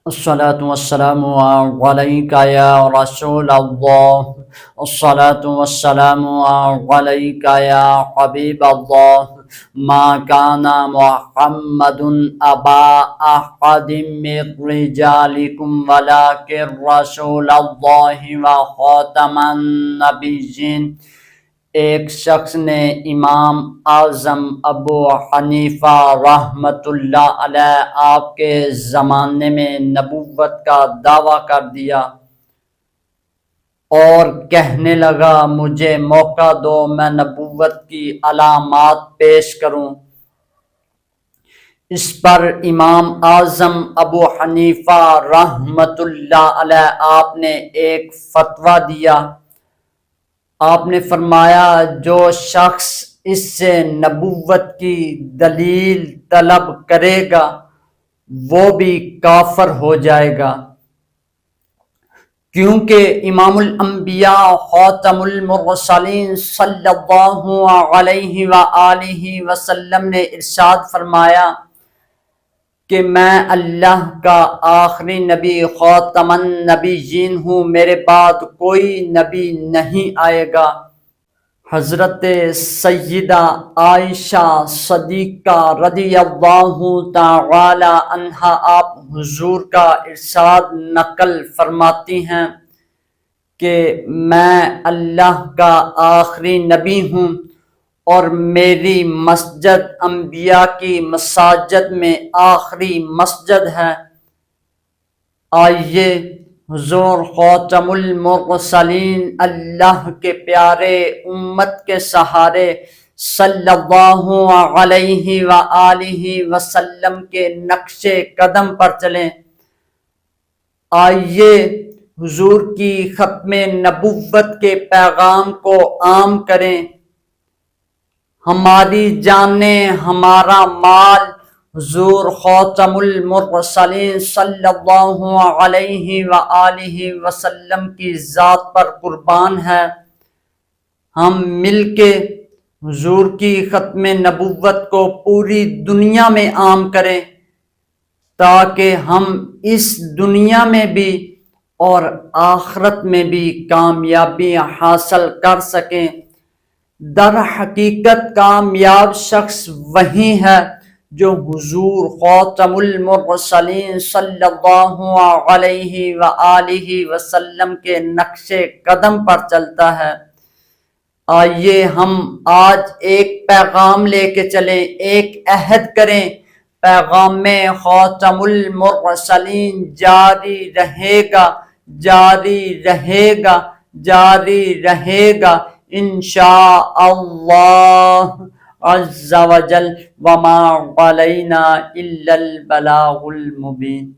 الصلاة والسلام عليك يا رسول الله. الصلاة والسلام عليك يا حبيب الله. ما كان محمد أبا أحد من رجالكم ولكن رسول الله وخاتم النبيين. ایک شخص نے امام اعظم ابو حنیفہ رحمۃ اللہ علیہ آپ کے زمانے میں نبوت کا دعویٰ کر دیا اور کہنے لگا مجھے موقع دو میں نبوت کی علامات پیش کروں۔ اس پر امام اعظم ابو حنیفہ رحمۃ اللہ علیہ آپ نے ایک فتویٰ دیا۔ آپ نے فرمایا جو شخص اس سے نبوت کی دلیل طلب کرے گا وہ بھی کافر ہو جائے گا، کیونکہ امام الانبیاء خاتم المرسلین صلی اللہ علیہ وآلہ وسلم نے ارشاد فرمایا کہ میں اللہ کا آخری نبی خاتم النبیین ہوں، میرے بعد کوئی نبی نہیں آئے گا۔ حضرت سیدہ عائشہ صدیقہ رضی اللہ تعالی عنہا آپ حضور کا ارشاد نقل فرماتی ہیں کہ میں اللہ کا آخری نبی ہوں اور میری مسجد انبیاء کی مساجد میں آخری مسجد ہے۔ آئیے حضور خاتم المرسلین اللہ کے پیارے امت کے سہارے صلی اللہ علیہ وآلہ وسلم کے نقش قدم پر چلیں۔ آئیے حضور کی ختم نبوت کے پیغام کو عام کریں۔ ہماری جانیں، ہمارا مال حضور خاتم المرسلین صلی اللہ علیہ وآلہ وسلم کی ذات پر قربان ہے۔ ہم مل کے حضور کی ختم نبوت کو پوری دنیا میں عام کریں تاکہ ہم اس دنیا میں بھی اور آخرت میں بھی کامیابی حاصل کر سکیں۔ در حقیقت کامیاب شخص وہی ہے جو حضور خاتم المرسلین صلی اللہ علیہ وآلہ وسلم کے نقش قدم پر چلتا ہے۔ آئیے ہم آج ایک پیغام لے کے چلیں، ایک عہد کریں، پیغام خاتم المرسلین جاری رہے گا، جاری رہے گا، جاری رہے گا انشاء اللہ عز و جل، وما علینا الا البلاغ المبین۔